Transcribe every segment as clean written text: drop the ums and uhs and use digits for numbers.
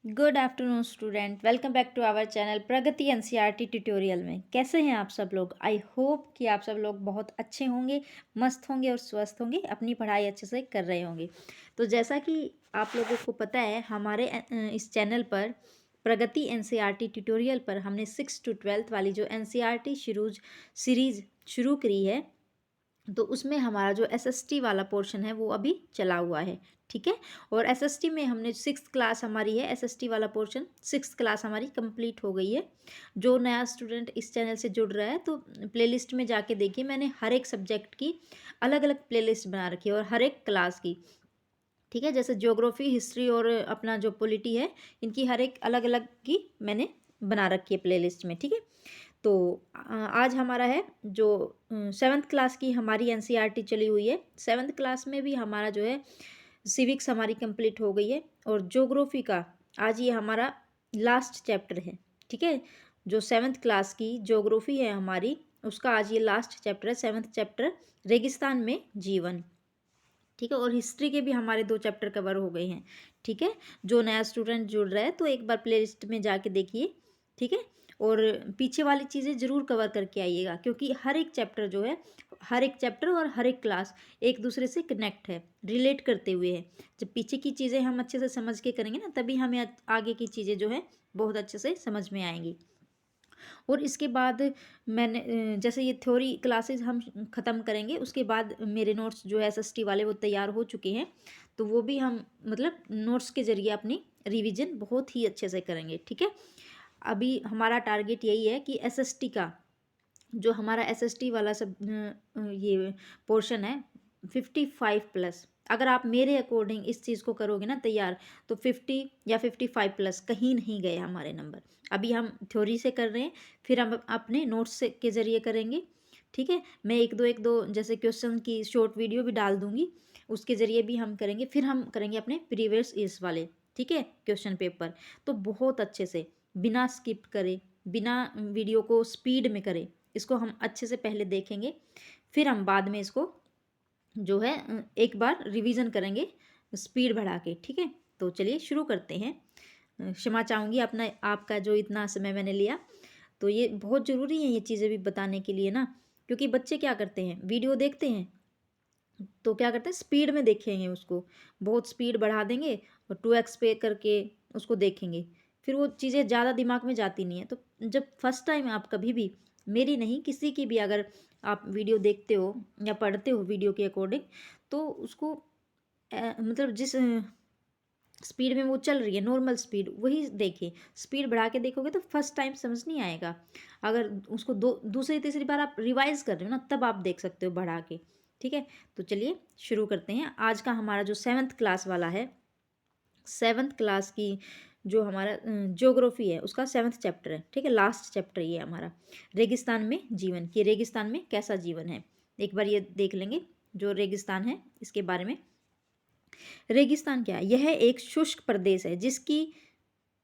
Good afternoon student, welcome back to our channel Pragati NCERT tutorial में। कैसे हैं आप सब लोग? आई होप कि आप सब लोग बहुत अच्छे होंगे, मस्त होंगे और स्वस्थ होंगे, अपनी पढ़ाई अच्छे से कर रहे होंगे। तो जैसा कि आप लोगों को पता है, हमारे इस चैनल पर प्रगति एनसीईआरटी ट्यूटोरियल पर हमने 6 to 12 वाली जो एनसीईआरटी सीरीज शुरू करी है, तो उसमें हमारा जो एसएसटी वाला पोर्शन है वो अभी चला हुआ है। ठीक है। और एसएसटी में हमने 6th क्लास हमारी है, एसएसटी वाला पोर्शन 6th क्लास हमारी कंप्लीट हो गई है। जो नया स्टूडेंट इस चैनल से जुड़ रहा है तो प्लेलिस्ट में जाके देखिए, मैंने हर एक सब्जेक्ट की अलग अलग प्लेलिस्ट बना रखी है और हर एक क्लास की। ठीक है। जैसे ज्योग्राफी, हिस्ट्री और अपना जो पॉलिटी है, इनकी हर एक अलग अलग की मैंने बना रखी है प्लेलिस्ट में। ठीक है। तो आज हमारा है जो 7th क्लास की हमारी एनसीईआरटी चली हुई है। 7th क्लास में भी हमारा जो है सिविक्स हमारी कंप्लीट हो गई है और ज्योग्राफी का आज ये हमारा लास्ट चैप्टर है। ठीक है। जो 7th क्लास की ज्योग्राफी है हमारी, उसका आज ये लास्ट चैप्टर है, 7th चैप्टर, रेगिस्तान में जीवन। ठीक है। और हिस्ट्री के भी हमारे 2 चैप्टर कवर हो गए हैं। ठीक है। जो नया स्टूडेंट जुड़ रहा है तो एक बार प्लेलिस्ट में जाके देखिए। ठीक है। और पीछे वाली चीज़ें ज़रूर कवर करके आइएगा, क्योंकि हर एक चैप्टर जो है, हर एक चैप्टर और हर एक क्लास एक दूसरे से कनेक्ट है, रिलेट करते हुए है। जब पीछे की चीज़ें हम अच्छे से समझ के करेंगे ना, तभी हमें आगे की चीज़ें जो है बहुत अच्छे से समझ में आएंगी। और इसके बाद मैंने जैसे ये थ्योरी क्लासेस हम ख़त्म करेंगे, उसके बाद मेरे नोट्स जो है एसएसटी वाले वो तैयार हो चुके हैं, तो वो भी हम मतलब नोट्स के ज़रिए अपनी रिवीजन बहुत ही अच्छे से करेंगे। ठीक है। अभी हमारा टारगेट यही है कि एसएसटी का जो हमारा एसएसटी वाला सब ये पोर्शन है 55+। अगर आप मेरे अकॉर्डिंग इस चीज़ को करोगे ना तैयार, तो 50 या 55+ कहीं नहीं गए हमारे नंबर। अभी हम थ्योरी से कर रहे हैं, फिर हम अपने नोट्स से के ज़रिए करेंगे। ठीक है। मैं एक दो जैसे क्वेश्चन की शॉर्ट वीडियो भी डाल दूंगी, उसके ज़रिए भी हम करेंगे। फिर हम करेंगे अपने प्रीवियस ईयर्स वाले, ठीक है, क्वेश्चन पेपर। तो बहुत अच्छे से बिना स्किप करे, बिना वीडियो को स्पीड में करे, इसको हम अच्छे से पहले देखेंगे, फिर हम बाद में इसको जो है एक बार रिवीजन करेंगे स्पीड बढ़ा के। ठीक है। तो चलिए शुरू करते हैं। क्षमा चाहूँगी अपना आपका जो इतना समय मैंने लिया। तो ये बहुत ज़रूरी है ये चीज़ें भी बताने के लिए ना, क्योंकि बच्चे क्या करते हैं, वीडियो देखते हैं तो क्या करते हैं, स्पीड में देखेंगे उसको, बहुत स्पीड बढ़ा देंगे और 2x पे करके उसको देखेंगे, फिर वो चीज़ें ज़्यादा दिमाग में जाती नहीं है। तो जब फर्स्ट टाइम आप कभी भी, मेरी नहीं किसी की भी, अगर आप वीडियो देखते हो या पढ़ते हो वीडियो के अकॉर्डिंग, तो उसको मतलब जिस स्पीड में वो चल रही है, नॉर्मल स्पीड, वही देखिए। स्पीड बढ़ा के देखोगे तो फर्स्ट टाइम समझ नहीं आएगा। अगर उसको दूसरी तीसरी बार आप रिवाइज कर रहे हो ना, तब आप देख सकते हो बढ़ा के। ठीक है। तो चलिए शुरू करते हैं। आज का हमारा जो 7th क्लास वाला है, 7th क्लास की जो हमारा ज्योग्राफी है, उसका 7th चैप्टर है। ठीक है। लास्ट चैप्टर ये हमारा, रेगिस्तान में जीवन, कि रेगिस्तान में कैसा जीवन है। एक बार ये देख लेंगे जो रेगिस्तान है इसके बारे में। रेगिस्तान क्या है? यह एक शुष्क प्रदेश है जिसकी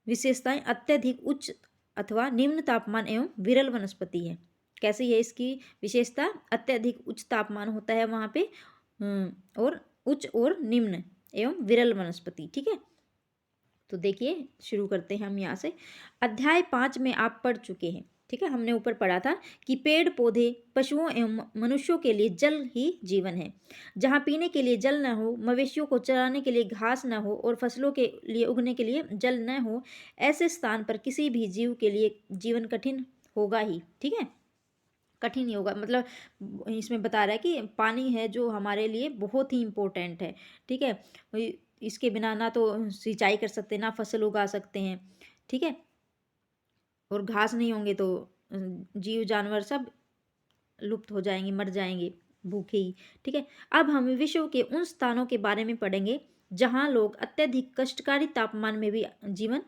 विशेषताएं अत्यधिक उच्च अथवा निम्न तापमान एवं विरल वनस्पति है। कैसे है इसकी विशेषता? अत्यधिक उच्च तापमान होता है वहाँ पे, और उच्च और निम्न एवं विरल वनस्पति। ठीक है। तो देखिए शुरू करते हैं हम यहाँ से। अध्याय 5 में आप पढ़ चुके हैं। ठीक है। हमने ऊपर पढ़ा था कि पेड़ पौधे, पशुओं एवं मनुष्यों के लिए जल ही जीवन है। जहाँ पीने के लिए जल न हो, मवेशियों को चराने के लिए घास न हो और फसलों के लिए उगने के लिए जल न हो, ऐसे स्थान पर किसी भी जीव के लिए जीवन कठिन होगा ही। ठीक है। कठिन ही होगा, मतलब इसमें बता रहा है कि पानी है जो हमारे लिए बहुत ही इम्पोर्टेंट है। ठीक है। इसके बिना ना तो सिंचाई कर सकते, ना फसल उगा सकते हैं। ठीक है। और घास नहीं होंगे तो जीव जानवर सब लुप्त हो जाएंगे, मर जाएंगे भूखे ही। ठीक है। अब हम विश्व के उन स्थानों के बारे में पढ़ेंगे जहाँ लोग अत्यधिक कष्टकारी तापमान में भी जीवन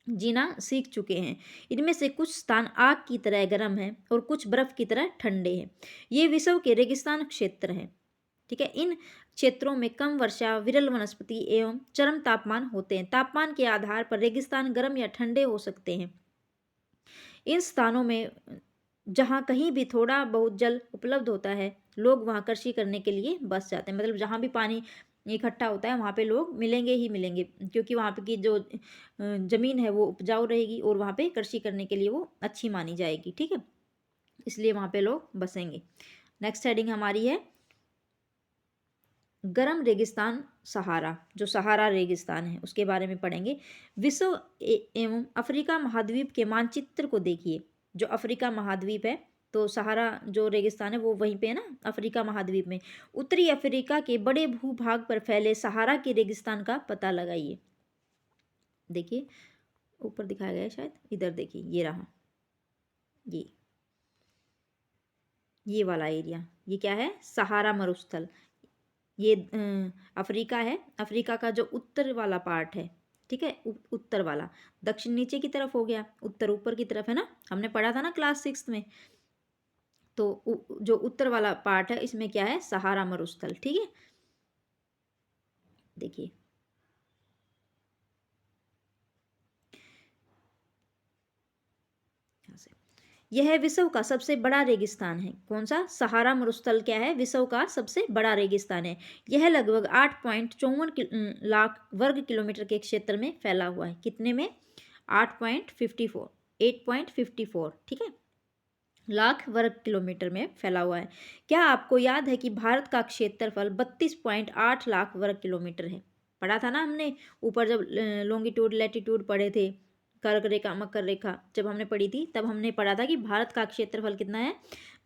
जीना सीख चुके हैं। इनमें से कुछ स्थान आग की तरह गर्म हैं और कुछ बर्फ की तरह ठंडे हैं। ये विश्व के रेगिस्तान क्षेत्र हैं। ठीक है। इन क्षेत्रों में कम वर्षा, विरल वनस्पति एवं चरम तापमान होते हैं। तापमान के आधार पर रेगिस्तान गर्म या ठंडे हो सकते हैं। इन स्थानों में जहाँ कहीं भी थोड़ा बहुत जल उपलब्ध होता है, लोग वहाँ कृषि करने के लिए बस जाते हैं। मतलब जहाँ भी पानी इकट्ठा होता है वहाँ पे लोग मिलेंगे ही मिलेंगे, क्योंकि वहाँ पे की जो ज़मीन है वो उपजाऊ रहेगी और वहाँ पे कृषि करने के लिए वो अच्छी मानी जाएगी। ठीक है, इसलिए वहाँ पे लोग बसेंगे। नेक्स्ट हेडिंग हमारी है गरम रेगिस्तान सहारा। जो सहारा रेगिस्तान है उसके बारे में पढ़ेंगे। विश्व एवं अफ्रीका महाद्वीप के मानचित्र को देखिए। जो अफ्रीका महाद्वीप है, तो सहारा जो रेगिस्तान है वो वहीं पे है ना, अफ्रीका महाद्वीप में। उत्तरी अफ्रीका के बड़े भूभाग पर फैले सहारा के रेगिस्तान का पता लगाइए। देखिए ऊपर दिखाया गया है शायद, इधर देखिए, ये रहा, ये वाला एरिया, ये क्या है, सहारा मरुस्थल। ये अफ्रीका है। अफ्रीका का जो उत्तर वाला पार्ट है, ठीक है, उत्तर वाला। दक्षिण नीचे की तरफ हो गया, उत्तर ऊपर की तरफ है ना, हमने पढ़ा था ना क्लास 6 में। तो जो उत्तर वाला पार्ट है इसमें क्या है, सहारा मरुस्थल। ठीक है, देखिए यह विश्व का सबसे बड़ा रेगिस्तान है। कौन सा, सहारा मरुस्थल क्या है, विश्व का सबसे बड़ा रेगिस्तान है। यह लगभग 8.54 लाख वर्ग किलोमीटर के क्षेत्र में फैला हुआ है। कितने में, 8.54, 8.54, ठीक है, लाख वर्ग किलोमीटर में फैला हुआ है। क्या आपको याद है कि भारत का क्षेत्रफल 32.8 लाख वर्ग किलोमीटर है। पढ़ा था ना हमने ऊपर, जब लॉन्गिट्यूड लैटिट्यूड पढ़े थे, कर्क रेखा मकर रेखा जब हमने पढ़ी थी, तब हमने पढ़ा था कि भारत का क्षेत्रफल कितना है,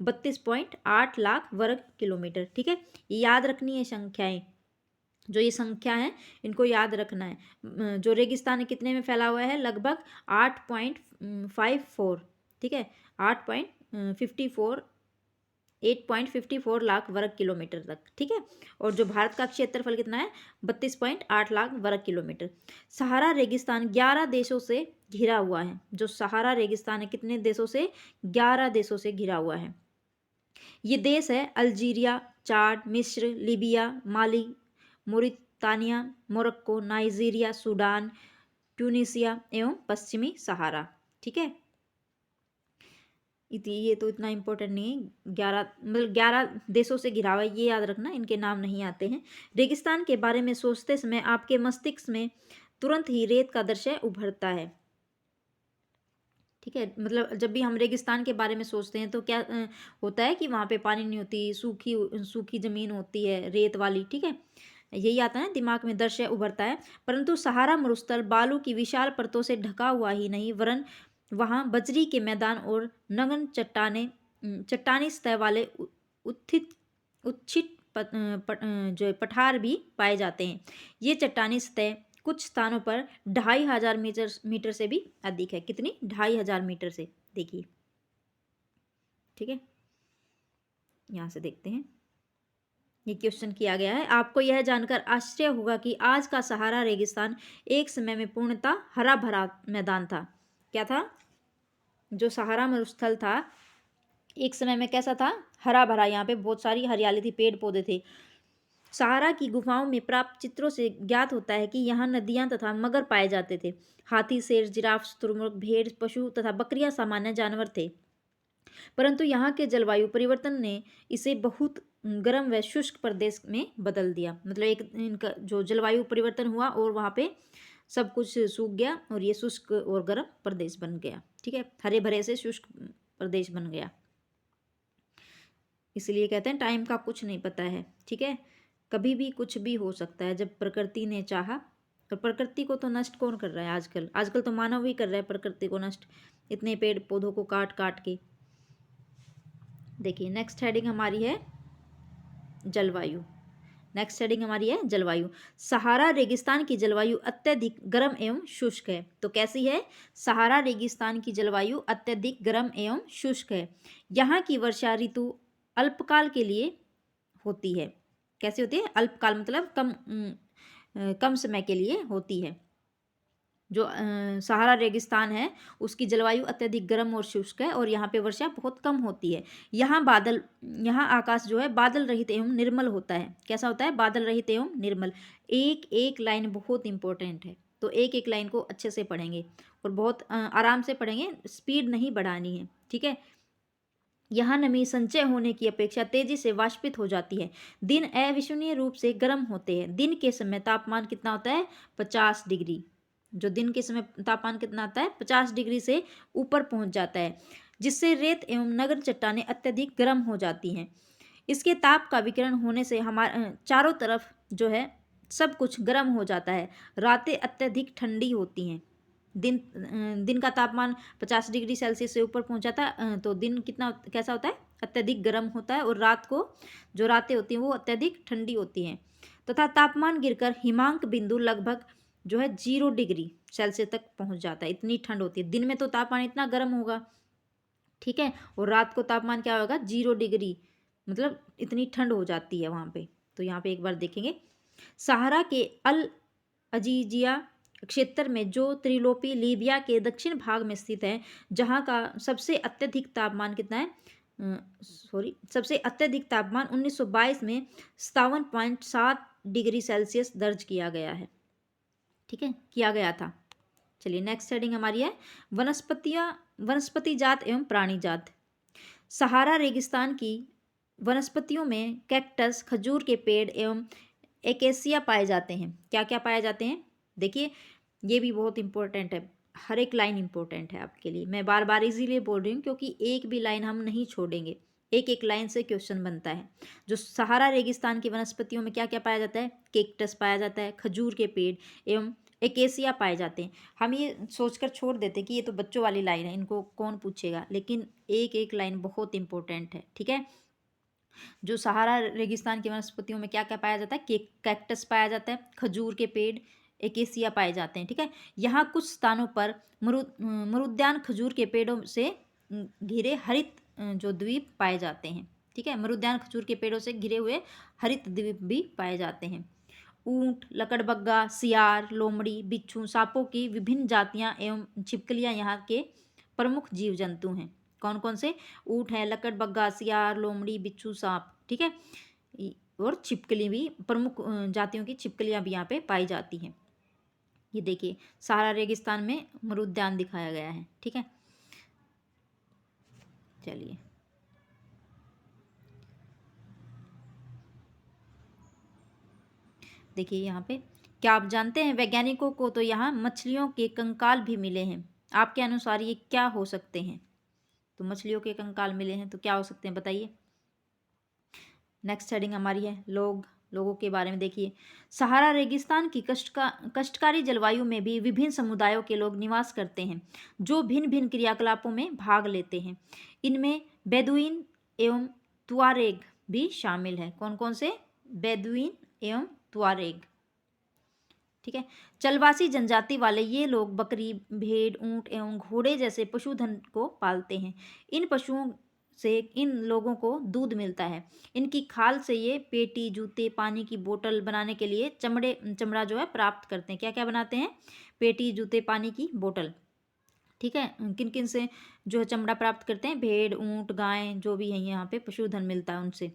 32.8 लाख वर्ग किलोमीटर। ठीक है, ये याद रखनी है संख्याएं, जो ये संख्या है इनको याद रखना है। जो रेगिस्तान कितने में फैला हुआ है, लगभग 8.54, ठीक है, 8.54, 8.54 लाख वर्ग किलोमीटर तक। ठीक है, और जो भारत का क्षेत्रफल कितना है, 32.8 लाख वर्ग किलोमीटर। सहारा रेगिस्तान 11 देशों से घिरा हुआ है। जो सहारा रेगिस्तान है कितने देशों से, 11 देशों से घिरा हुआ है। ये देश है अल्जीरिया, चाड, मिस्र, लीबिया, माली, मोरितानिया, मोरक्को, नाइजीरिया, सूडान, ट्यूनीसिया एवं पश्चिमी सहारा। ठीक है, ये तो इतना इम्पोर्टेंट नहीं है। 11 मतलब 11 देशों से घिरा हुआ है, ये याद रखना, इनके नाम नहीं आते हैं। रेगिस्तान के बारे में सोचते समय आपके मस्तिष्क में तुरंत ही रेत का दृश्य उभरता है। ठीक है, मतलब जब भी हम रेगिस्तान के बारे में सोचते हैं तो क्या होता है कि वहाँ पे पानी नहीं होती, सूखी सूखी ज़मीन होती है, रेत वाली। ठीक है, यही आता है ना दिमाग में, दृश्य उभरता है। परंतु सहारा मरुस्थल बालू की विशाल परतों से ढका हुआ ही नहीं, वरन वहाँ बजरी के मैदान और नग्न चट्टानी सतह वाले उत्थित उच्छित जो पठार भी पाए जाते हैं। ये चट्टानी सतह कुछ स्थानों पर 2500 मीटर से भी अधिक है। कितनी, 2500 मीटर से, देखिए। ठीक है, यहाँ से देखते हैं, ये क्वेश्चन किया गया है। आपको यह जानकर आश्चर्य होगा कि आज का सहारा रेगिस्तान एक समय में पूर्णतः हरा भरा मैदान था। क्या था, जो सहारा मरुस्थल था एक समय में कैसा था, हरा भरा, यहाँ पे बहुत सारी हरियाली थी, पेड़ पौधे थे। सहारा की गुफाओं में प्राप्त चित्रों से ज्ञात होता है कि यहाँ नदियाँ तथा मगर पाए जाते थे। हाथी, शेर, जिराफ, शुतुरमुर्ग, भेड़, पशु तथा बकरियां सामान्य जानवर थे। परंतु यहाँ के जलवायु परिवर्तन ने इसे बहुत गर्म व शुष्क प्रदेश में बदल दिया। मतलब एक इनका जो जलवायु परिवर्तन हुआ और वहाँ पे सब कुछ सूख गया और ये शुष्क और गर्म प्रदेश बन गया। ठीक है, हरे भरे से शुष्क प्रदेश बन गया। इसलिए कहते हैं टाइम का कुछ नहीं पता है। ठीक है, कभी भी कुछ भी हो सकता है जब प्रकृति ने चाहा। और प्रकृति को तो नष्ट कौन कर रहा है आजकल, आजकल तो मानव ही कर रहा है प्रकृति को नष्ट, इतने पेड़ पौधों को काट काट के। देखिए नेक्स्ट हेडिंग हमारी है जलवायु। नेक्स्ट हेडिंग हमारी है जलवायु। सहारा रेगिस्तान की जलवायु अत्यधिक गर्म एवं शुष्क है। तो कैसी है, सहारा रेगिस्तान की जलवायु अत्यधिक गर्म एवं शुष्क है। यहाँ की वर्षा ऋतु अल्पकाल के लिए होती है। कैसी होती है, अल्पकाल मतलब कम समय के लिए होती है। जो सहारा रेगिस्तान है उसकी जलवायु अत्यधिक गर्म और शुष्क है और यहाँ पे वर्षा बहुत कम होती है। यहाँ आकाश जो है बादल रहित एवं निर्मल होता है। कैसा होता है, बादल रहित एवं निर्मल। एक एक लाइन बहुत इंपॉर्टेंट है, तो एक एक लाइन को अच्छे से पढ़ेंगे और बहुत आराम से पढ़ेंगे, स्पीड नहीं बढ़ानी है। ठीक है, यहाँ नमी संचय होने की अपेक्षा तेजी से वाष्पित हो जाती है। दिन अविश्वसनीय रूप से गर्म होते हैं। दिन के समय तापमान कितना होता है? 50 डिग्री। जो दिन के समय तापमान कितना आता है? 50 डिग्री से ऊपर पहुंच जाता है, जिससे रेत एवं नग्न चट्टानें अत्यधिक गर्म हो जाती हैं। इसके ताप का विकिरण होने से हमारे चारों तरफ जो है सब कुछ गर्म हो जाता है। रातें अत्यधिक ठंडी होती हैं। दिन का तापमान 50 डिग्री सेल्सियस से ऊपर पहुंच जाता है, तो दिन कितना कैसा होता है? अत्यधिक गर्म होता है। और रात को जो रातें होती हैं वो अत्यधिक ठंडी होती हैं, तथा तापमान गिरकर हिमांक बिंदु लगभग जो है 0 डिग्री सेल्सियस तक पहुंच जाता है। इतनी ठंड होती है। दिन में तो तापमान इतना गर्म होगा, ठीक है, और रात को तापमान क्या होगा? 0 डिग्री, मतलब इतनी ठंड हो जाती है वहाँ पे। तो यहाँ पे एक बार देखेंगे, सहारा के अल अजीजिया क्षेत्र में जो त्रिलोपी लीबिया के दक्षिण भाग में स्थित है, जहाँ का सबसे अत्यधिक तापमान कितना है? सबसे अत्यधिक तापमान 1922 में 57.7 डिग्री सेल्सियस दर्ज किया गया है, ठीक है, किया गया था। चलिए नेक्स्ट हेडिंग हमारी है वनस्पति जात एवं प्राणी जात। सहारा रेगिस्तान की वनस्पतियों में कैक्टस, खजूर के पेड़ एवं एकेसिया पाए जाते हैं। क्या क्या पाए जाते हैं? देखिए ये भी बहुत इंपॉर्टेंट है, हर एक लाइन इंपॉर्टेंट है आपके लिए। मैं बार बार इसीलिए बोल रही हूँ क्योंकि एक भी लाइन हम नहीं छोड़ेंगे, एक एक लाइन से क्वेश्चन बनता है। जो सहारा रेगिस्तान की वनस्पतियों में क्या क्या पाया जाता है? केक्टस पाया जाता है, खजूर के पेड़ एवं एकेसिया पाए जाते हैं। हम ये सोचकर छोड़ देते हैं कि ये तो बच्चों वाली लाइन है, इनको कौन पूछेगा, लेकिन एक एक लाइन बहुत इंपॉर्टेंट है, ठीक है। जो सहारा रेगिस्तान की वनस्पतियों में क्या क्या पाया जाता है? कैक्टस पाया जाता है, खजूर के पेड़, एकेसिया पाए जाते हैं, ठीक है। यहाँ कुछ स्थानों पर मरुद्यान खजूर के पेड़ों से घिरे हरित जो द्वीप पाए जाते हैं, ठीक है। मरुद्यान खजूर के पेड़ों से घिरे हुए हरित द्वीप भी पाए जाते हैं। ऊंट, लकड़बग्गा, सियार, लोमड़ी, बिच्छू, सांपों की विभिन्न जातियां एवं छिपकलियां यहाँ के प्रमुख जीव जंतु हैं। कौन कौन से? ऊंट है, लकड़बग्गा, सियार, लोमड़ी, बिच्छू, सांप, ठीक है, और छिपकली भी, प्रमुख जातियों की छिपकलियां भी यहाँ पे पाई जाती हैं। ये देखिए सहारा रेगिस्तान में मरुद्यान दिखाया गया है, ठीक है। चलिए देखिए यहाँ पे, क्या आप जानते हैं वैज्ञानिकों को तो यहाँ मछलियों के कंकाल भी मिले हैं। आपके अनुसार ये क्या हो सकते हैं? तो मछलियों के कंकाल मिले हैं तो क्या हो सकते हैं बताइए। नेक्स्ट हेडिंग हमारी है लोगों के बारे में। देखिए सहारा रेगिस्तान की कष्टकारी जलवायु में भी विभिन्न समुदायों के लोग निवास करते हैं, जो भिन्न भिन्न क्रियाकलापों में भाग लेते हैं। इनमें बेदुइन एवं तुआरेग भी शामिल है। कौन कौन से? बेदुइन एवं तुआरेग, ठीक है। चलवासी जनजाति वाले ये लोग बकरी, भेड़, ऊंट एवं घोड़े जैसे पशुधन को पालते हैं। इन पशुओं से इन लोगों को दूध मिलता है। इनकी खाल से ये पेटी, जूते, पानी की बोतल बनाने के लिए चमड़ा जो है प्राप्त करते हैं। क्या क्या बनाते हैं? पेटी, जूते, पानी की बोतल, ठीक है। किन किन से जो है चमड़ा प्राप्त करते हैं? भेड़, ऊंट, गाय, जो भी है यहाँ पे पशुधन मिलता है उनसे।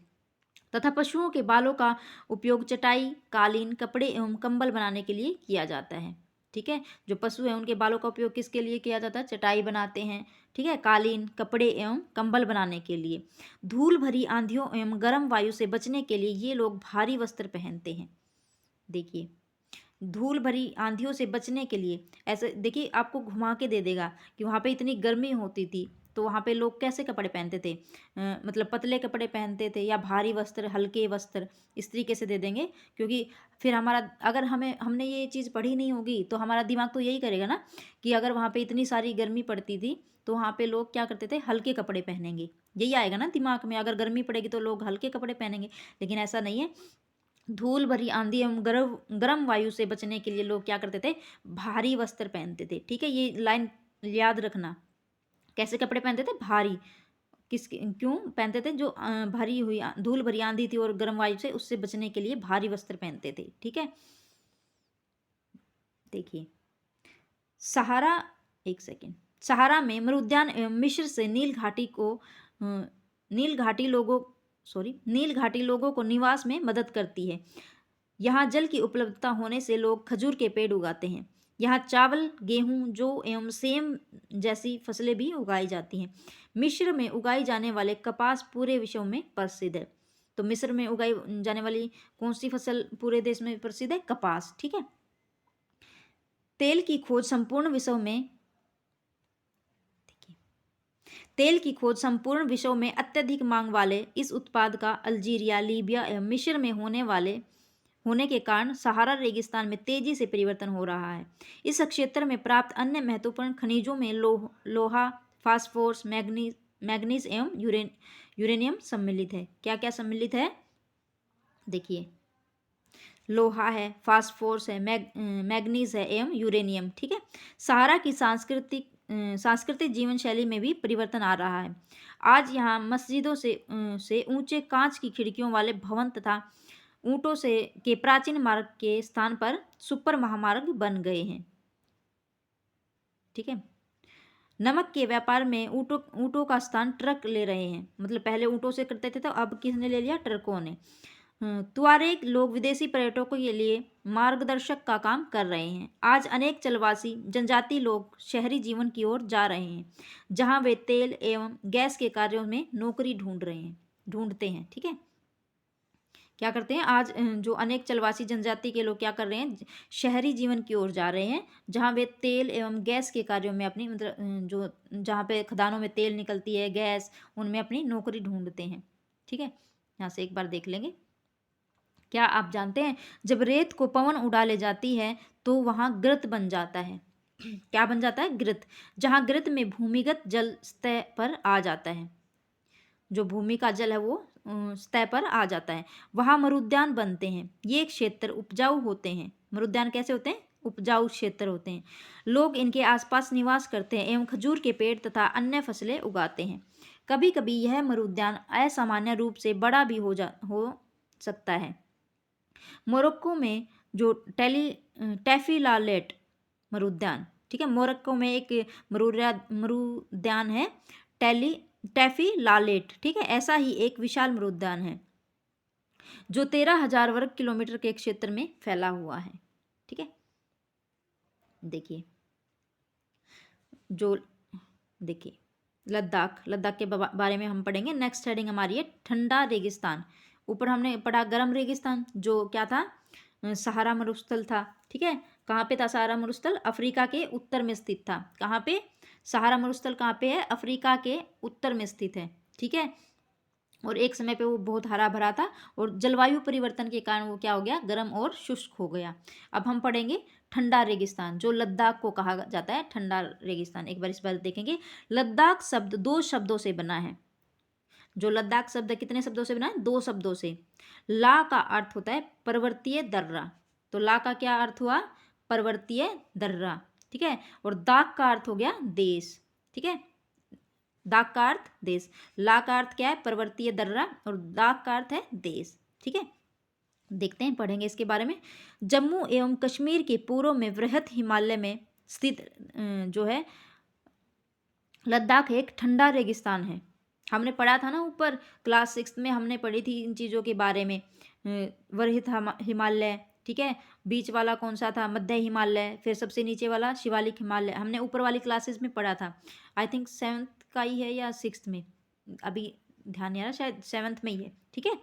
तथा पशुओं के बालों का उपयोग चटाई, कालीन, कपड़े एवं कंबल बनाने के लिए किया जाता है, ठीक है। जो पशु हैं उनके बालों का उपयोग किसके लिए किया जाता है? चटाई बनाते हैं, ठीक है, कालीन, कपड़े एवं कंबल बनाने के लिए। धूल भरी आंधियों एवं गर्म वायु से बचने के लिए ये लोग भारी वस्त्र पहनते हैं। देखिए धूल भरी आंधियों से बचने के लिए ऐसे, देखिए आपको घुमा के दे देगा कि वहाँ पे इतनी गर्मी होती थी तो वहाँ पे लोग कैसे कपड़े पहनते थे? मतलब पतले कपड़े पहनते थे या भारी वस्त्र, हल्के वस्त्र, इस तरीके से दे देंगे। क्योंकि फिर हमारा, अगर हमने ये चीज़ पढ़ी नहीं होगी तो हमारा दिमाग तो यही करेगा ना कि अगर वहाँ पे इतनी सारी गर्मी पड़ती थी तो वहाँ पे लोग क्या करते थे? हल्के कपड़े पहनेंगे, यही आएगा ना दिमाग में। अगर गर्मी पड़ेगी तो लोग हल्के कपड़े पहनेंगे, लेकिन ऐसा नहीं है। धूल भरी आंधी एवं गर्म वायु से बचने के लिए लोग क्या करते थे? भारी वस्त्र पहनते थे, ठीक है। ये लाइन याद रखना। कैसे कपड़े पहनते थे? भारी। क्यों पहनते थे? जो भरी हुई धूल भरी आंधी थी और गर्म वायु से, उससे बचने के लिए भारी वस्त्र पहनते थे, ठीक है। देखिए सहारा, एक सेकेंड, सहारा में मरुद्यान एवं मिस्र से नील घाटी लोगों को निवास में मदद करती है। यहाँ जल की उपलब्धता होने से लोग खजूर के पेड़ उगाते हैं। यहाँ चावल, गेहूं, जौ एवं सेम जैसी फसलें भी उगाई जाती हैं। मिस्र में उगाई जाने वाले कपास पूरे विश्व में प्रसिद्ध है। तो मिस्र में उगाई जाने वाली कौन सी फसल पूरे देश में प्रसिद्ध है? कपास। ठीक है। तेल की खोज संपूर्ण विश्व में तेल की खोज संपूर्ण विश्व में अत्यधिक मांग वाले इस उत्पाद का अल्जीरिया, लीबिया एवं मिस्र में होने के कारण सहारा रेगिस्तान में तेजी से परिवर्तन हो रहा है। इस क्षेत्र में प्राप्त अन्य महत्वपूर्ण खनिजों में लोहा, फास्फोरस, मैग्नीज एवं यूरेनियम सम्मिलित है। क्या क्या सम्मिलित है? देखिए, लोहा है, फास्फोरस है, मैग्नीज है एवं यूरेनियम। ठीक है। सहारा की सांस्कृतिक जीवन शैली में भी परिवर्तन आ रहा है। आज यहाँ मस्जिदों से ऊंचे कांच की खिड़कियों वाले भवन तथा ऊंटों के प्राचीन मार्ग के स्थान पर सुपर महामार्ग बन गए हैं। ठीक है। नमक के व्यापार में ऊंटों का स्थान ट्रक ले रहे हैं। मतलब पहले ऊंटों से करते थे, तो अब किसने ले लिया? ट्रकों ने। तुआरेग लोग विदेशी पर्यटकों के लिए मार्गदर्शक का काम कर रहे हैं। आज अनेक चलवासी जनजाति लोग शहरी जीवन की ओर जा रहे हैं, जहां वे तेल एवं गैस के कार्यों में नौकरी ढूंढते हैं। ठीक है। क्या करते हैं? आज जो अनेक चलवासी जनजाति के लोग क्या कर रहे हैं? शहरी जीवन की ओर जा रहे हैं, जहाँ वे तेल एवं गैस के कार्यों में अपनी मतलब जो जहाँ पे खदानों में तेल निकलती है, गैस, उनमें अपनी नौकरी ढूंढते हैं। ठीक है। यहाँ से एक बार देख लेंगे। क्या आप जानते हैं जब रेत को पवन उड़ा ले जाती है तो वहाँ गिरत बन जाता है। क्या बन जाता है? गिरत। जहाँ गिरत में भूमिगत जल सतह पर आ जाता है, जो भूमि का जल है वो सतह पर आ जाता है, वहाँ मरुद्यान बनते हैं। ये क्षेत्र उपजाऊ होते हैं। मरुद्यान कैसे होते हैं? उपजाऊ क्षेत्र होते हैं। लोग इनके आसपास निवास करते हैं एवं खजूर के पेड़ तथा अन्य फसलें उगाते हैं। कभी कभी यह मरुद्यान असामान्य रूप से बड़ा भी हो सकता है। मोरक्को में जो टैफिलालेट मरुद्यान, ठीक है, मोरक्को में एक मरुद्यान है टैफिलालेट। ठीक है। ऐसा ही एक विशाल मरुद्यान है जो 13,000 वर्ग किलोमीटर के क्षेत्र में फैला हुआ है। ठीक है। देखिए लद्दाख के बारे में हम पढ़ेंगे। नेक्स्ट हेडिंग हमारी है ठंडा रेगिस्तान। ऊपर हमने पढ़ा गर्म रेगिस्तान, जो क्या था? सहारा मरुस्थल था। ठीक है। कहाँ पे था सहारा मरुस्थल? अफ्रीका के उत्तर में स्थित था। कहाँ पे? सहारा मरुस्थल कहाँ पे है? अफ्रीका के उत्तर में स्थित है। ठीक है। और एक समय पे वो बहुत हरा भरा था, और जलवायु परिवर्तन के कारण वो क्या हो गया? गर्म और शुष्क हो गया। अब हम पढ़ेंगे ठंडा रेगिस्तान, जो लद्दाख को कहा जाता है ठंडा रेगिस्तान। एक बार इस बार देखेंगे। लद्दाख शब्द 2 शब्दों से बना है। जो लद्दाख शब्द कितने शब्दों से बना है? 2 शब्दों से। ला का अर्थ होता है पर्वतीय दर्रा। तो ला का क्या अर्थ हुआ? पर्वतीय दर्रा। ठीक है। और दाग का अर्थ हो गया देश। ठीक है। दाग का अर्थ देश, ला का अर्थ क्या है? पर्वतीय दर्रा, और दाग का अर्थ है देश। ठीक है। देखते हैं, पढ़ेंगे इसके बारे में। जम्मू एवं कश्मीर के पूर्व में वृहत हिमालय में स्थित जो है लद्दाख एक ठंडा रेगिस्तान है। हमने पढ़ा था ना ऊपर क्लास 6 में, हमने पढ़ी थी इन चीज़ों के बारे में। वृहत हिमालय, ठीक है, बीच वाला कौन सा था? मध्य हिमालय, फिर सबसे नीचे वाला शिवालिक हिमालय। हमने ऊपर वाली क्लासेस में पढ़ा था। आई थिंक 7th का ही है या 6th में, अभी ध्यान नहीं आ रहा, शायद 7th में ही है। ठीक है।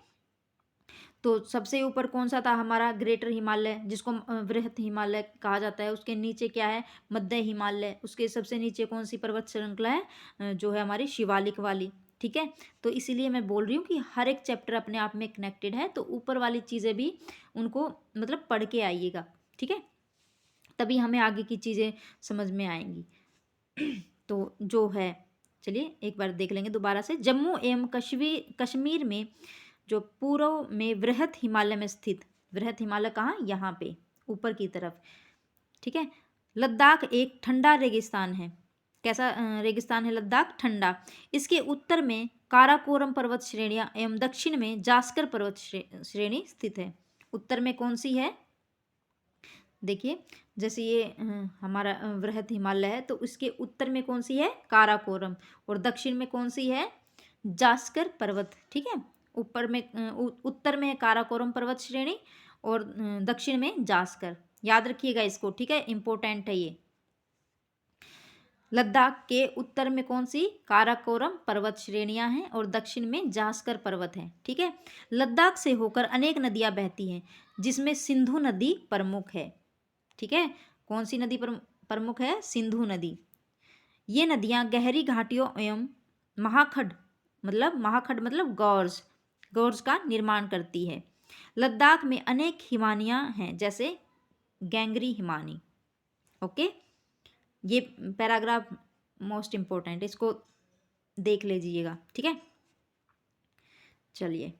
तो सबसे ऊपर कौन सा था हमारा? ग्रेटर हिमालय, जिसको वृहत हिमालय कहा जाता है। उसके नीचे क्या है? मध्य हिमालय। उसके सबसे नीचे कौन सी पर्वत श्रृंखला है? जो है हमारी शिवालिक वाली। ठीक है। तो इसीलिए मैं बोल रही हूँ कि हर एक चैप्टर अपने आप में कनेक्टेड है, तो ऊपर वाली चीज़ें भी उनको मतलब पढ़ के आइएगा। ठीक है। तभी हमें आगे की चीज़ें समझ में आएंगी। तो जो है, चलिए एक बार देख लेंगे दोबारा से। जम्मू एवं कश्मीर में जो पूर्व में वृहत हिमालय में स्थित, वृहत हिमालय कहाँ? यहाँ पे ऊपर की तरफ। ठीक है। लद्दाख एक ठंडा रेगिस्तान है। कैसा रेगिस्तान है लद्दाख? ठंडा। इसके उत्तर में काराकोरम पर्वत श्रेणियाँ एवं दक्षिण में जास्कर पर्वत श्रेणी स्थित है। उत्तर में कौन सी है? देखिए, जैसे ये हमारा वृहत हिमालय है, तो उसके उत्तर में कौन सी है? काराकोरम, और दक्षिण में कौन सी है? जास्कर पर्वत। ठीक है। ऊपर में उत्तर में है काराकोरम पर्वत श्रेणी, और दक्षिण में जास्कर। याद रखिएगा इसको, ठीक है, इंपॉर्टेंट है ये। लद्दाख के उत्तर में कौन सी काराकोरम पर्वत श्रेणियां हैं और दक्षिण में जास्कर पर्वत है, ठीक है। लद्दाख से होकर अनेक नदियां बहती हैं जिसमें सिंधु नदी प्रमुख है, ठीक है। कौन सी नदी प्रमुख है? सिंधु नदी। ये नदियां गहरी घाटियों एवं महाखड मतलब गौर्ज का निर्माण करती है। लद्दाख में अनेक हिमानियां हैं जैसे गैंगरी हिमानी। ओके, ये पैराग्राफ मोस्ट इम्पोर्टेंट है, इसको देख लीजिएगा, ठीक है। चलिए,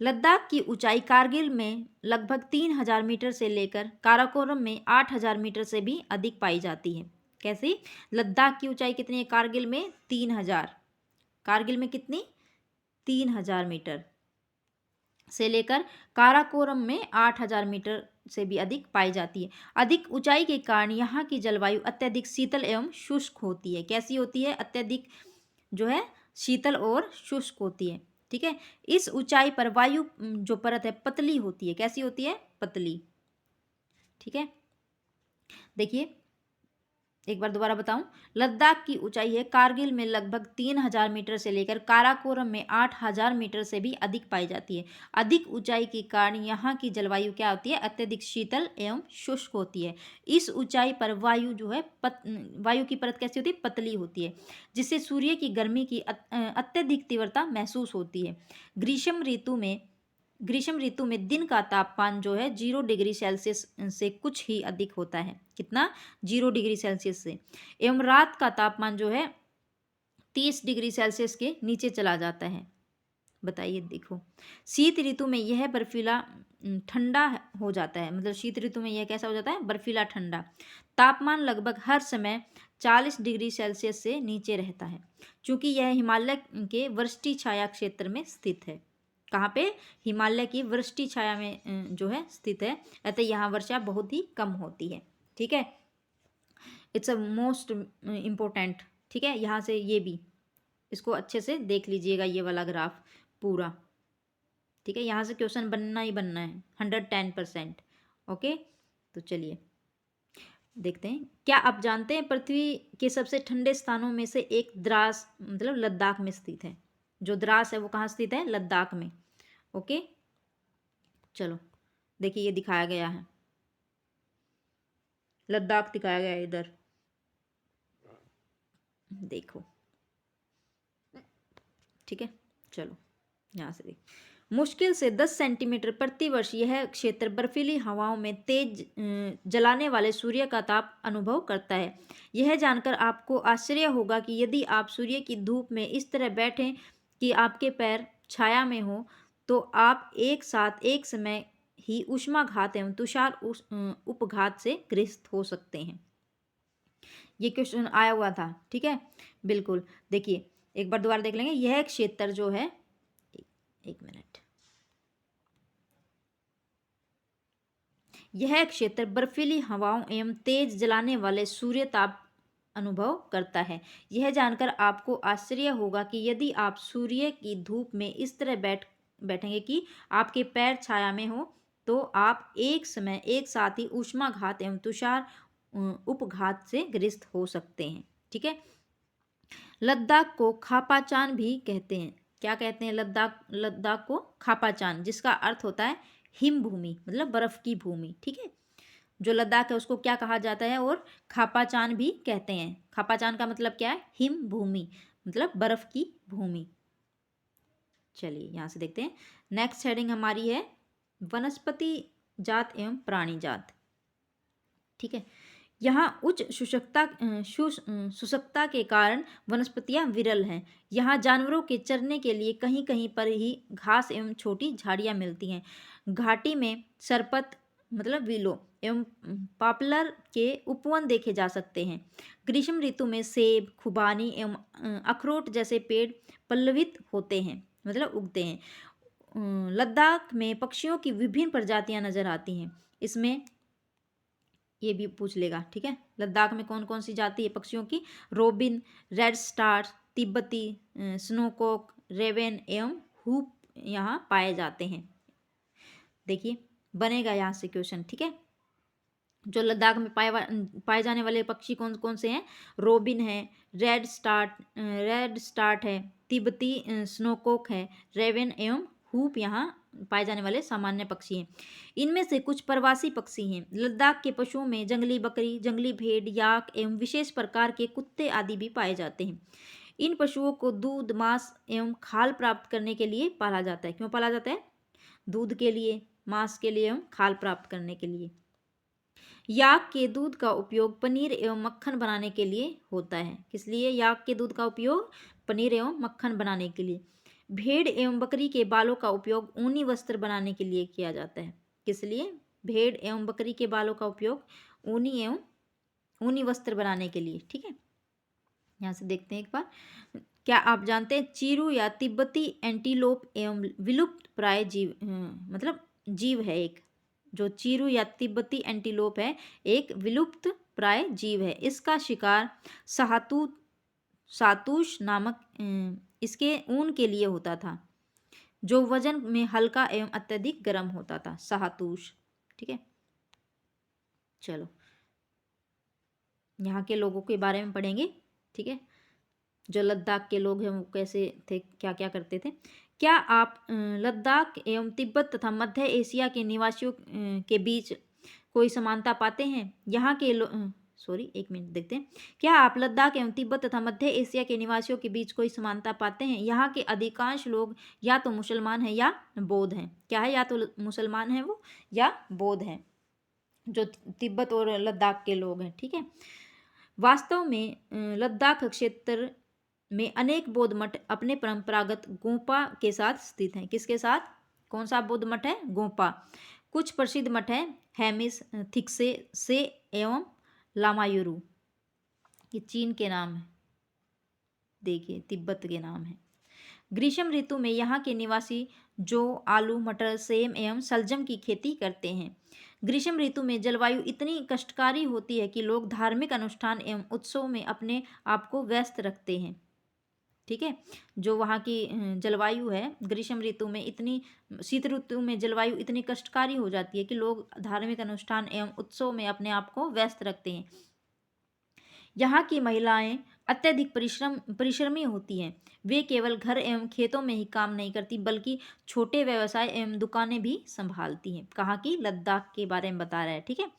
लद्दाख की ऊंचाई कारगिल में लगभग 3000 मीटर से लेकर काराकोरम में 8000 मीटर से भी अधिक पाई जाती है। कैसी? लद्दाख की ऊंचाई कितनी है? कारगिल में 3000, कारगिल में कितनी? 3000 मीटर से लेकर काराकोरम में 8000 मीटर से भी अधिक पाई जाती है। अधिक ऊंचाई के कारण यहाँ की जलवायु अत्यधिक शीतल एवं शुष्क होती है। कैसी होती है? अत्यधिक जो है शीतल और शुष्क होती है, ठीक है। इस ऊंचाई पर वायु जो परत है पतली होती है। कैसी होती है? पतली, ठीक है। देखिए एक बार दोबारा बताऊं, लद्दाख की ऊंचाई है कारगिल में लगभग 3000 मीटर से लेकर काराकोरम में 8000 मीटर से भी अधिक पाई जाती है। अधिक ऊंचाई के कारण यहाँ की जलवायु क्या होती है? अत्यधिक शीतल एवं शुष्क होती है। इस ऊंचाई पर वायु जो है वायु की परत कैसी होती है? पतली होती है, जिससे सूर्य की गर्मी की अत्यधिक तीव्रता महसूस होती है। ग्रीष्म ऋतु में दिन का तापमान जो है 0 डिग्री सेल्सियस से कुछ ही अधिक होता है। कितना? 0 डिग्री सेल्सियस से। एवं रात का तापमान जो है 30 डिग्री सेल्सियस के नीचे चला जाता है। बताइए, देखो शीत ऋतु में यह बर्फीला ठंडा हो जाता है। मतलब शीत ऋतु में यह कैसा हो जाता है? बर्फीला ठंडा। तापमान लगभग हर समय 40 डिग्री सेल्सियस से नीचे रहता है, क्योंकि यह हिमालय के वृष्टि छाया क्षेत्र में स्थित है। कहाँ पे? हिमालय की वृष्टि छाया में जो है स्थित है, अतः यहाँ वर्षा बहुत ही कम होती है, ठीक है। इट्स अ मोस्ट इम्पोर्टेंट, ठीक है। यहाँ से ये भी इसको अच्छे से देख लीजिएगा, ये वाला ग्राफ पूरा, ठीक है। यहाँ से क्वेश्चन बनना ही बनना है 110%। ओके, तो चलिए देखते हैं। क्या आप जानते हैं पृथ्वी के सबसे ठंडे स्थानों में से एक द्रास मतलब लद्दाख में स्थित है। जो द्रास है वो कहाँ स्थित है? लद्दाख में। ओके, चलो देखिए ये दिखाया गया है, लद्दाख दिखाया गया है इधर, देखो, ठीक है। चलो यहाँ से देख, मुश्किल से 10 सेंटीमीटर प्रति वर्ष यह क्षेत्र बर्फीली हवाओं में तेज जलाने वाले सूर्य का ताप अनुभव करता है। यह जानकर आपको आश्चर्य होगा कि यदि आप सूर्य की धूप में इस तरह बैठें कि आपके पैर छाया में हो, तो आप एक साथ एक समय ही ऊष्माघात एवं तुषार उपघात से ग्रस्त हो सकते हैं। ये क्वेश्चन आया हुआ था, ठीक है, बिल्कुल। देखिए एक बार दोबारा देख लेंगे। यह क्षेत्र जो है, एक मिनट, यह क्षेत्र बर्फीली हवाओं एवं तेज जलाने वाले सूर्य ताप अनुभव करता है। यह जानकर आपको आश्चर्य होगा कि यदि आप सूर्य की धूप में इस तरह बैठेंगे कि आपके पैर छाया में हो, तो आप एक समय एक साथ ही ऊष्माघात एवं तुषार उपघात से ग्रस्त हो सकते हैं, ठीक है। लद्दाख को खापाचान भी कहते हैं। क्या कहते हैं? लद्दाख को खापाचान, जिसका अर्थ होता है हिम भूमि, मतलब बर्फ की भूमि, ठीक है। जो लद्दाख है उसको क्या कहा जाता है? और खापाचान भी कहते हैं। खापाचान का मतलब क्या है? हिम भूमि, मतलब बर्फ की भूमि। चलिए यहाँ से देखते हैं। नेक्स्ट हेडिंग हमारी है वनस्पति जात एवं प्राणी जात, ठीक है। यहाँ उच्च शुष्कता के कारण वनस्पतियाँ विरल हैं। यहाँ जानवरों के चरने के लिए कहीं कहीं पर ही घास एवं छोटी झाड़ियाँ मिलती हैं। घाटी में सरपत मतलब विलो एवं पॉपुलर के उपवन देखे जा सकते हैं। ग्रीष्म ऋतु में सेब, खुबानी एवं अखरोट जैसे पेड़ पल्लवित होते हैं, मतलब उगते हैं। लद्दाख में पक्षियों की विभिन्न प्रजातियां नजर आती हैं। इसमें ये भी पूछ लेगा, ठीक है। लद्दाख में कौन कौन सी जाति है पक्षियों की? रोबिन, रेड स्टार, तिब्बती स्नोकॉक, रेवेन एवं हुप यहाँ पाए जाते हैं। देखिए बनेगा यहाँ से क्वेश्चन, ठीक है। जो लद्दाख में पाए जाने वाले पक्षी कौन कौन से हैं? रोबिन है, रेड स्टार्ट है, तिब्बती स्नोकॉक है, रेवन एवं हूप यहाँ पाए जाने वाले सामान्य पक्षी हैं। इनमें से कुछ प्रवासी पक्षी हैं। लद्दाख के पशुओं में जंगली बकरी, जंगली भेड़, याक एवं विशेष प्रकार के कुत्ते आदि भी पाए जाते हैं। इन पशुओं को दूध, मांस एवं खाल प्राप्त करने के लिए पाला जाता है। क्यों पाला जाता है? दूध के लिए, मांस के लिए एवं खाल प्राप्त करने के लिए। याक के दूध का उपयोग पनीर एवं मक्खन बनाने के लिए होता है। किस लिए याक के दूध का उपयोग? पनीर एवं मक्खन बनाने के लिए। भेड़ एवं बकरी के बालों का उपयोग ऊनी वस्त्र बनाने के लिए किया जाता है। किस लिए? भेड़ एवं बकरी के बालों का उपयोग ऊनी वस्त्र बनाने के लिए। ठीक है, यहाँ से देखते हैं एक बार। क्या आप जानते हैं चीरू या तिब्बती एंटीलोप एवं विलुप्त प्राय जीव मतलब जीव है एक। जो चीरू या तिब्बती एंटीलोप है एक विलुप्त प्राय जीव है। इसका शिकार सातूश नामक इसके ऊन के लिए होता था, जो वजन में हल्का एवं अत्यधिक गर्म होता था। सातूश। ठीक है, चलो यहाँ के लोगों के बारे में पढ़ेंगे। ठीक है, जो लद्दाख के लोग हैं वो कैसे थे, क्या क्या करते थे। क्या आप लद्दाख एवं तिब्बत तथा मध्य एशिया के निवासियों के बीच कोई समानता पाते हैं? यहाँ के एक मिनट देखते हैं। क्या आप लद्दाख एवं तिब्बत तथा मध्य एशिया के निवासियों के बीच कोई समानता पाते हैं? यहाँ के अधिकांश लोग या तो मुसलमान हैं या बौद्ध हैं। क्या है? या तो मुसलमान हैं वो या बौद्ध हैं, जो तिब्बत और लद्दाख के लोग हैं। ठीक है, वास्तव में लद्दाख क्षेत्र में अनेक बौद्ध मठ अपने परंपरागत गोंपा के साथ स्थित हैं। किसके साथ? कौन सा बौद्ध मठ है? गोंपा। कुछ प्रसिद्ध मठ हैं हेमिस, थिक्से से एवं लामायुरु। ये चीन के नाम है, देखिए तिब्बत के नाम है। ग्रीष्म ऋतु में यहाँ के निवासी जो आलू, मटर, सेम एवं सलजम की खेती करते हैं। ग्रीष्म ऋतु में जलवायु इतनी कष्टकारी होती है कि लोग धार्मिक अनुष्ठान एवं उत्सव में अपने आप को व्यस्त रखते हैं। ठीक है, जो वहाँ की जलवायु है ग्रीष्म ऋतु में इतनी, शीत ऋतु में जलवायु इतनी कष्टकारी हो जाती है कि लोग धार्मिक अनुष्ठान एवं उत्सव में अपने आप को व्यस्त रखते हैं। यहाँ की महिलाएं अत्यधिक परिश्रमी होती हैं। वे केवल घर एवं खेतों में ही काम नहीं करती बल्कि छोटे व्यवसाय एवं दुकानें भी संभालती हैं। कहाँ की? लद्दाख के बारे में बता रहा है। ठीक है,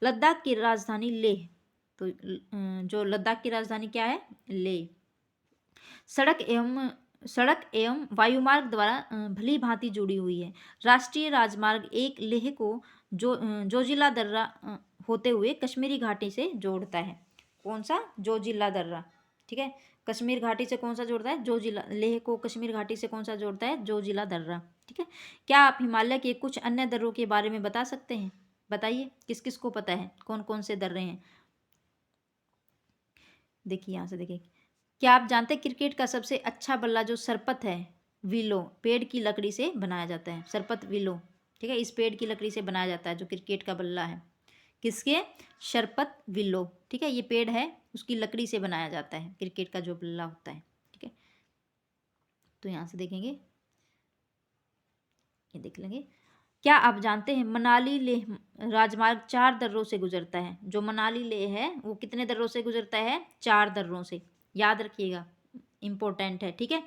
लद्दाख की राजधानी लेह। तो जो लद्दाख की राजधानी क्या है? लेह। सड़क एवं वायुमार्ग द्वारा भली भांति जुड़ी हुई है। राष्ट्रीय राजमार्ग एक लेह को जोजिला दर्रा होते हुए कश्मीरी घाटी से जोड़ता है। कौन सा? जोजिला दर्रा। ठीक है, कश्मीर घाटी से कौन सा जोड़ता है? जोजिला। लेह को कश्मीर घाटी से कौन सा जोड़ता है? जोजिला दर्रा। ठीक है, क्या आप हिमालय के कुछ अन्य दर्रों के बारे में बता सकते हैं? बताइए, किस किस को पता है कौन कौन से दर्रे हैं? देखिए यहाँ से देखिए। क्या आप जानते हैं क्रिकेट का सबसे अच्छा बल्ला जो सरपत है, विलो, पेड़ की लकड़ी से बनाया जाता है। सरपत, विलो। ठीक है, इस पेड़ की लकड़ी से बनाया जाता है जो क्रिकेट का बल्ला है। किसके? शरपत, विलो। ठीक है, ये पेड़ है, उसकी लकड़ी से बनाया जाता है क्रिकेट का जो बल्ला होता है। ठीक है, तो यहाँ से देखेंगे, ये देख लेंगे। क्या आप जानते हैं मनाली लेह राजमार्ग 4 दर्रों से गुजरता है? जो मनाली लेह है वो कितने दर्रों से गुजरता है? 4 दर्रों से। याद रखिएगा, इंपॉर्टेंट है। ठीक है,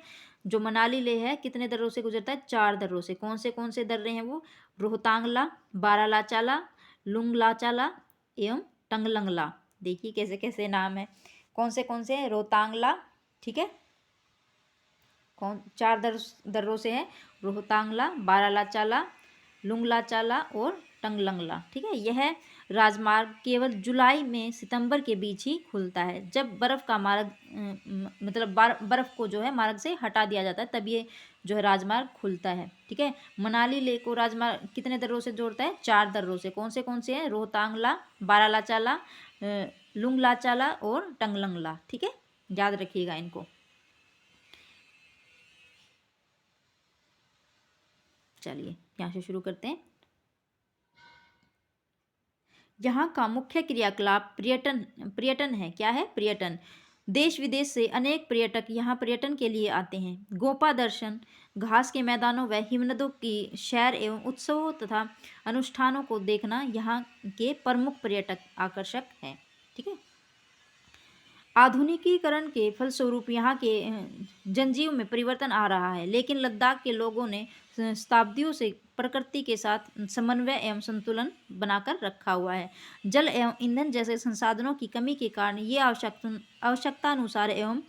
जो मनाली लेह है कितने दर्रों से गुजरता है? 4 दर्रों से। कौन से दर्रे हैं वो? रोहतांगला, बारालाचाला, लुंगलाचाला एवं टंगलंगला। देखिए कैसे कैसे नाम है। कौन से हैं? रोहतांगला। ठीक है, 4 दर्रों से है। रोहतांगला, बारालाचाला, लुंगलाचाला और टंगलंगला। ठीक है, यह राजमार्ग केवल जुलाई में सितंबर के बीच ही खुलता है, जब बर्फ़ का मार्ग मतलब बर्फ़ को जो है मार्ग से हटा दिया जाता है, तब ये जो है राजमार्ग खुलता है। ठीक है, मनाली लेह को राजमार्ग कितने दर्रों से जोड़ता है? 4 दर्रों से। कौन से हैं? रोहतांगला, बारालाचाला, लुंगलाचाला और टंगलंगला। ठीक है, याद रखिएगा इनको। चलिए यहाँ से शुरू करते हैं। यहाँ का मुख्य क्रियाकलाप पर्यटन है। क्या है? पर्यटन। देश विदेश से अनेक पर्यटक यहाँ पर्यटन के लिए आते हैं। गोपा दर्शन, घास के मैदानों व हिमनदों की सैर एवं उत्सवों तथा अनुष्ठानों को देखना यहाँ के प्रमुख पर्यटक आकर्षक हैं। ठीक है। आधुनिकीकरण के फलस्वरूप यहाँ के जनजीवन में परिवर्तन आ रहा है, लेकिन लद्दाख के लोगों ने शताब्दियों से प्रकृति के साथ समन्वय एवं संतुलन बनाकर रखा हुआ है। जल एवं ईंधन जैसे संसाधनों की कमी के कारण ये आवश्यकता अनुसार एवं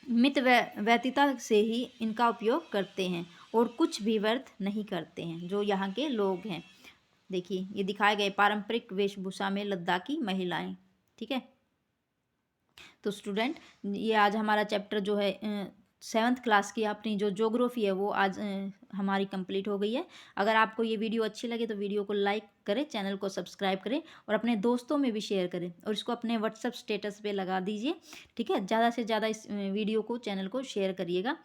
मित व्यतिता से ही इनका उपयोग करते हैं और कुछ भी व्यर्थ नहीं करते हैं, जो यहाँ के लोग हैं। देखिए, ये दिखाए गए पारंपरिक वेशभूषा में लद्दाखी महिलाएं। ठीक है। तो स्टूडेंट, ये आज हमारा चैप्टर जो है 7th क्लास की अपनी जो ज्योग्राफी है वो आज हमारी कंप्लीट हो गई है। अगर आपको ये वीडियो अच्छी लगे तो वीडियो को लाइक करें, चैनल को सब्सक्राइब करें और अपने दोस्तों में भी शेयर करें और इसको अपने व्हाट्सएप स्टेटस पे लगा दीजिए। ठीक है। ज़्यादा से ज़्यादा इस वीडियो को, चैनल को शेयर करिएगा।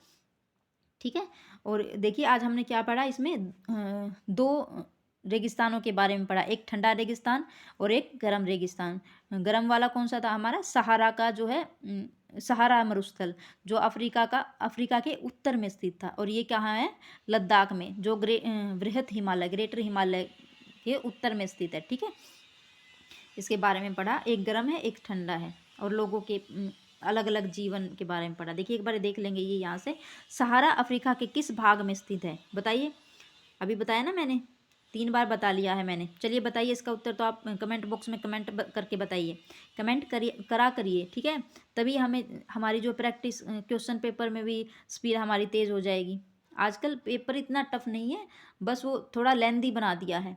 ठीक है। और देखिए, आज हमने क्या पढ़ा, इसमें 2 रेगिस्तानों के बारे में पढ़ा, एक ठंडा रेगिस्तान और एक गर्म रेगिस्तान। गर्म वाला कौन सा था हमारा? सहारा का जो है सहारा मरुस्थल, जो अफ्रीका के उत्तर में स्थित था। और ये कहाँ है? लद्दाख में, जो बृहत हिमालय, ग्रेटर हिमालय के उत्तर में स्थित है। ठीक है। इसके बारे में पढ़ा। एक गर्म है, एक ठंडा है, और लोगों के अलग अलग जीवन के बारे में पढ़ा। देखिए, एक बार देख लेंगे ये यहाँ से। सहारा अफ्रीका के किस भाग में स्थित है? बताइए। अभी बताया ना मैंने, 3 बार बता लिया है मैंने। चलिए बताइए इसका उत्तर। तो आप कमेंट बॉक्स में कमेंट करके बताइए, कमेंट करिए। ठीक है। तभी हमें हमारी जो प्रैक्टिस क्वेश्चन पेपर में भी स्पीड हमारी तेज़ हो जाएगी। आजकल पेपर इतना टफ नहीं है, बस वो थोड़ा लेंदी बना दिया है।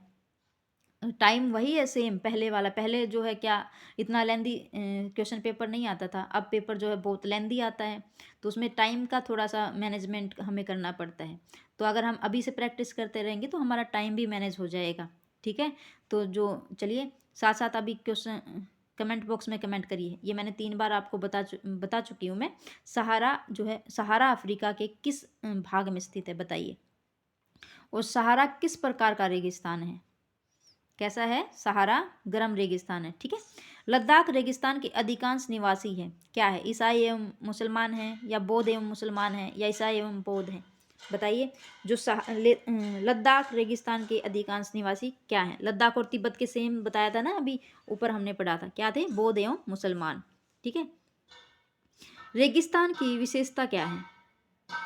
टाइम वही है सेम पहले वाला। पहले जो है क्या इतना लेंदी क्वेश्चन पेपर नहीं आता था, अब पेपर जो है बहुत लेंदी आता है, तो उसमें टाइम का थोड़ा सा मैनेजमेंट हमें करना पड़ता है। तो अगर हम अभी से प्रैक्टिस करते रहेंगे तो हमारा टाइम भी मैनेज हो जाएगा। ठीक है। तो जो चलिए साथ साथ अभी क्वेश्चन कमेंट बॉक्स में कमेंट करिए। ये मैंने 3 बार आपको बता चुकी हूँ मैं। सहारा जो है, सहारा अफ्रीका के किस भाग में स्थित है बताइए। और सहारा किस प्रकार का रेगिस्तान है? कैसा है? सहारा गर्म रेगिस्तान है। ठीक है। लद्दाख रेगिस्तान के अधिकांश निवासी हैं क्या है? ईसाई एवं मुसलमान हैं, या बौद्ध एवं मुसलमान हैं, या ईसाई एवं बौद्ध हैं? बताइए। जो लद्दाख रेगिस्तान के अधिकांश निवासी क्या हैं? लद्दाख और तिब्बत के सेम बताया था ना, अभी ऊपर हमने पढ़ा था, क्या थे? बौद्ध एवं मुसलमान। ठीक है। रेगिस्तान की विशेषता क्या है?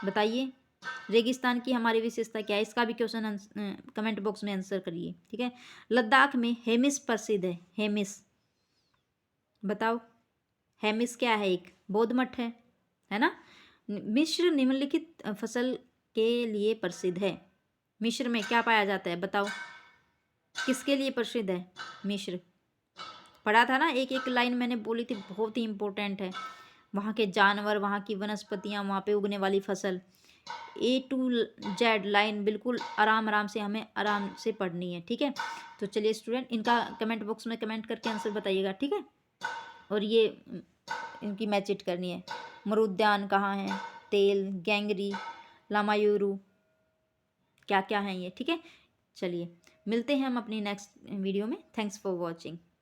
बताइए। रेगिस्तान की हमारी विशेषता क्या है? इसका भी क्वेश्चन कमेंट बॉक्स में आंसर करिए। ठीक है। लद्दाख में हेमिस प्रसिद्ध है। हेमिस बताओ। हेमिस क्या है? एक बौद्ध मठ है ना। मिस्र निम्नलिखित फसल के लिए प्रसिद्ध है। मिस्र में क्या पाया जाता है? बताओ। किसके लिए प्रसिद्ध है मिस्र? पढ़ा था ना, एक एक लाइन मैंने बोली थी, बहुत ही इंपॉर्टेंट है। वहाँ के जानवर, वहाँ की वनस्पतियाँ, वहाँ पे उगने वाली फसल, A to Z लाइन बिल्कुल आराम आराम से हमें आराम से पढ़नी है। ठीक है। तो चलिए स्टूडेंट, इनका कमेंट बॉक्स में कमेंट करके आंसर बताइएगा। ठीक है। और ये इनकी मैचिट करनी है। मरुद्यान कहाँ है? तेल, गैंगरी, लामायूरू, क्या क्या है ये? ठीक है। चलिए मिलते हैं हम अपनी नेक्स्ट वीडियो में। Thanks for watching.